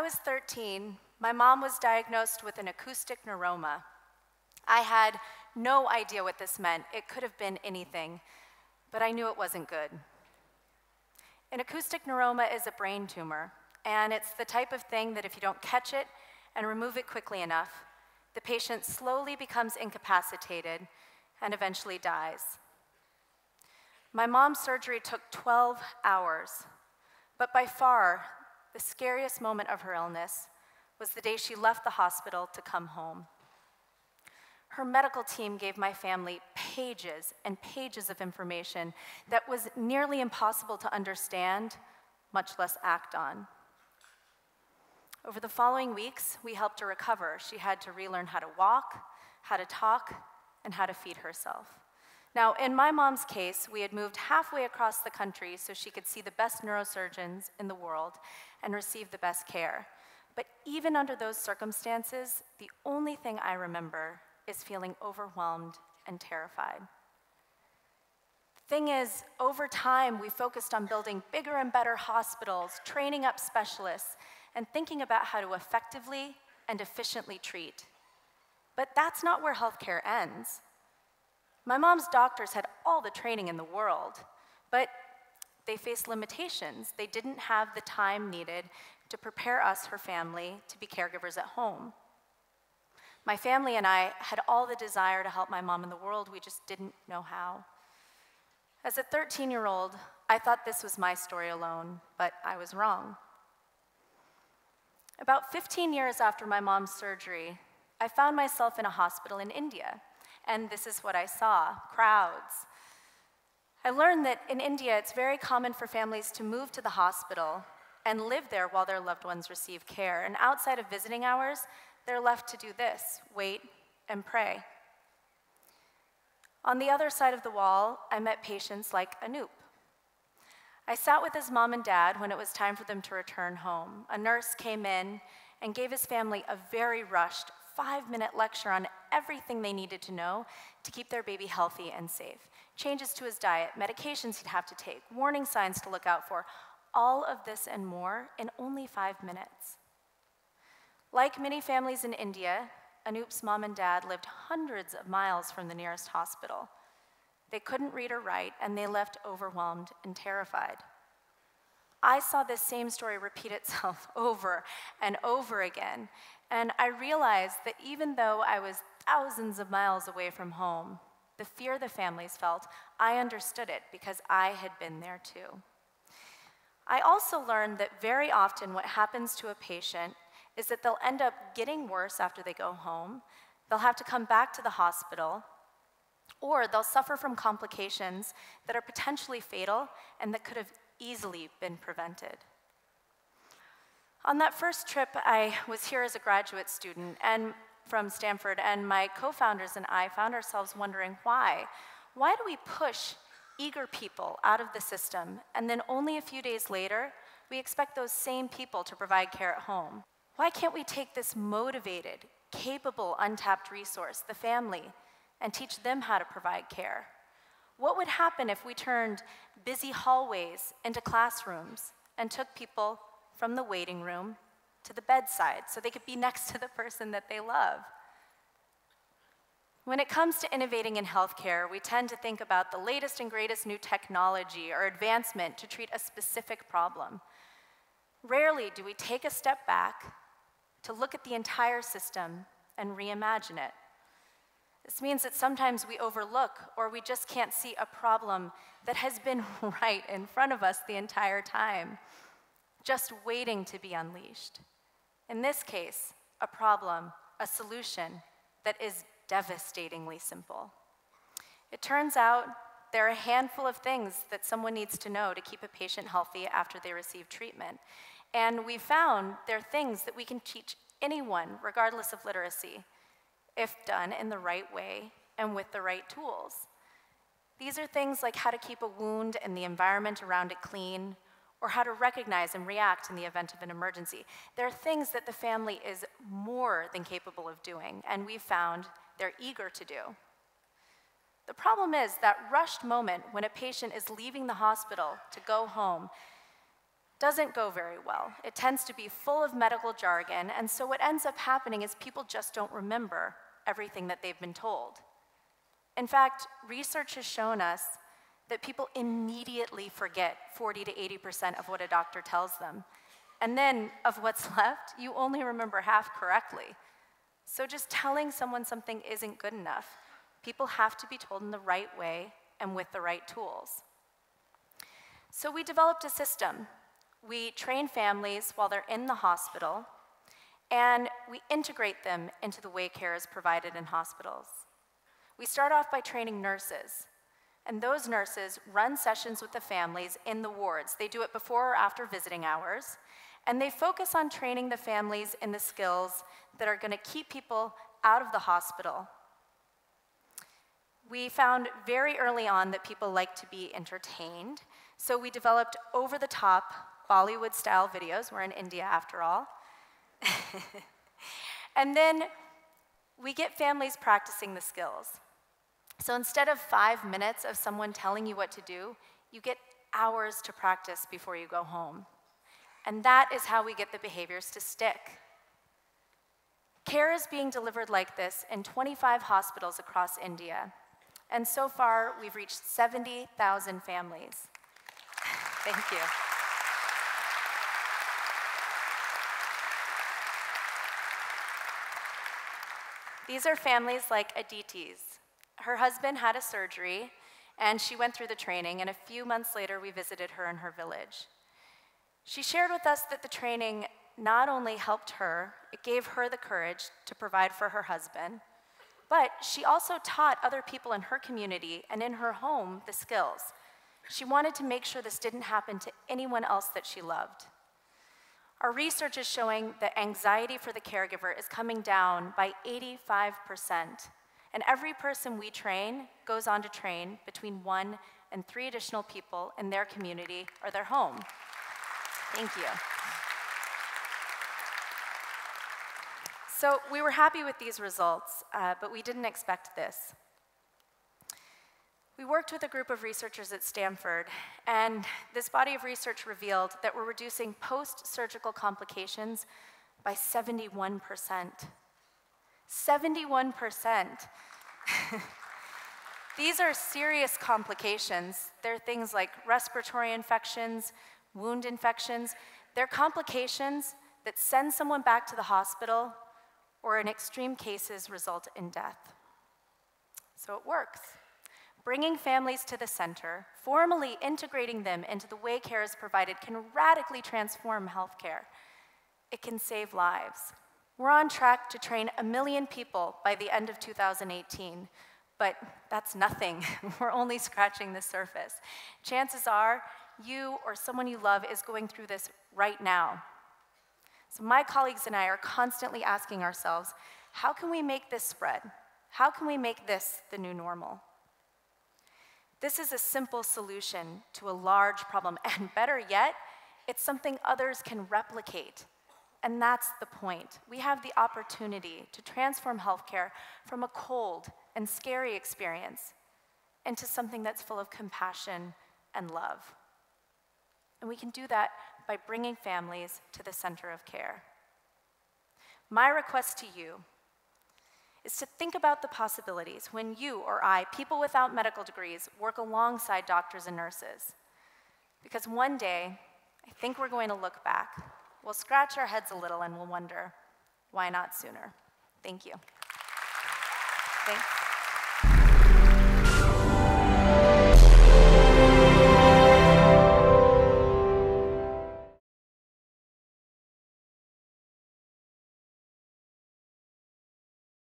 was 13, my mom was diagnosed with an acoustic neuroma. I had no idea what this meant. It could have been anything, but I knew it wasn't good. An acoustic neuroma is a brain tumor, and it's the type of thing that if you don't catch it and remove it quickly enough, the patient slowly becomes incapacitated and eventually dies. My mom's surgery took 12 hours, but by far, the scariest moment of her illness was the day she left the hospital to come home. Her medical team gave my family pages and pages of information that was nearly impossible to understand, much less act on. Over the following weeks, we helped her recover. She had to relearn how to walk, how to talk, and how to feed herself. Now, in my mom's case, we had moved halfway across the country so she could see the best neurosurgeons in the world and receive the best care. But even under those circumstances, the only thing I remember is feeling overwhelmed and terrified. The thing is, over time, we focused on building bigger and better hospitals, training up specialists, and thinking about how to effectively and efficiently treat. But that's not where healthcare ends. My mom's doctors had all the training in the world, but they faced limitations. They didn't have the time needed to prepare us, her family, to be caregivers at home. My family and I had all the desire to help my mom in the world, we just didn't know how. As a 13-year-old, I thought this was my story alone, but I was wrong. About 15 years after my mom's surgery, I found myself in a hospital in India, and this is what I saw: crowds. I learned that in India, it's very common for families to move to the hospital and live there while their loved ones receive care, and outside of visiting hours, they're left to do this: wait and pray. On the other side of the wall, I met patients like Anup. I sat with his mom and dad when it was time for them to return home. A nurse came in and gave his family a very rushed 5-minute lecture on everything they needed to know to keep their baby healthy and safe. Changes to his diet, medications he'd have to take, warning signs to look out for, all of this and more in only 5 minutes. Like many families in India, Anup's mom and dad lived hundreds of miles from the nearest hospital. They couldn't read or write, and they left overwhelmed and terrified. I saw this same story repeat itself over and over again, and I realized that even though I was thousands of miles away from home, the fear the families felt, I understood it because I had been there too. I also learned that very often what happens to a patient is that they'll end up getting worse after they go home, they'll have to come back to the hospital, or they'll suffer from complications that are potentially fatal and that could have easily been prevented. On that first trip, I was here as a graduate student and from Stanford, and my co-founders and I found ourselves wondering why. Why do we push eager people out of the system, and then only a few days later, we expect those same people to provide care at home? Why can't we take this motivated, capable, untapped resource, the family, and teach them how to provide care? What would happen if we turned busy hallways into classrooms and took people from the waiting room to the bedside so they could be next to the person that they love? When it comes to innovating in healthcare, we tend to think about the latest and greatest new technology or advancement to treat a specific problem. Rarely do we take a step back to look at the entire system and reimagine it. This means that sometimes we overlook or we just can't see a problem that has been right in front of us the entire time, just waiting to be unleashed. In this case, a problem, a solution that is devastatingly simple. It turns out there are a handful of things that someone needs to know to keep a patient healthy after they receive treatment. And we found there are things that we can teach anyone, regardless of literacy, if done in the right way and with the right tools. These are things like how to keep a wound and the environment around it clean, or how to recognize and react in the event of an emergency. There are things that the family is more than capable of doing, and we've found they're eager to do. The problem is that rushed moment when a patient is leaving the hospital to go home, doesn't go very well. It tends to be full of medical jargon, and so what ends up happening is people just don't remember everything that they've been told. In fact, research has shown us that people immediately forget 40 to 80% of what a doctor tells them. And then, of what's left, you only remember half correctly. So just telling someone something isn't good enough. People have to be told in the right way and with the right tools. So we developed a system. We train families while they're in the hospital, and we integrate them into the way care is provided in hospitals. We start off by training nurses, and those nurses run sessions with the families in the wards. They do it before or after visiting hours, and they focus on training the families in the skills that are going to keep people out of the hospital. We found very early on that people like to be entertained, so we developed over-the-top Bollywood-style videos. We're in India, after all. And then we get families practicing the skills. So instead of 5 minutes of someone telling you what to do, you get hours to practice before you go home. And that is how we get the behaviors to stick. Care is being delivered like this in 25 hospitals across India. And so far, we've reached 70,000 families. Thank you. These are families like Aditi's. Her husband had a surgery, and she went through the training, and a few months later, we visited her in her village. She shared with us that the training not only helped her, it gave her the courage to provide for her husband, but she also taught other people in her community and in her home the skills. She wanted to make sure this didn't happen to anyone else that she loved. Our research is showing that anxiety for the caregiver is coming down by 85%. And every person we train goes on to train between 1 and 3 additional people in their community or their home. Thank you. So we were happy with these results, but we didn't expect this. We worked with a group of researchers at Stanford, and this body of research revealed that we're reducing post-surgical complications by 71%. 71%. These are serious complications. They're things like respiratory infections, wound infections. They're complications that send someone back to the hospital or in extreme cases result in death. So it works. Bringing families to the center, formally integrating them into the way care is provided can radically transform healthcare. It can save lives. We're on track to train 1 million people by the end of 2018, but that's nothing. We're only scratching the surface. Chances are you or someone you love is going through this right now. So my colleagues and I are constantly asking ourselves, how can we make this spread? How can we make this the new normal? This is a simple solution to a large problem, and better yet, it's something others can replicate. And that's the point. We have the opportunity to transform healthcare from a cold and scary experience into something that's full of compassion and love. And we can do that by bringing families to the center of care. My request to you is to think about the possibilities when you or I, people without medical degrees, work alongside doctors and nurses. Because one day, I think we're going to look back. We'll scratch our heads a little and we'll wonder, why not sooner? Thank you. Thanks.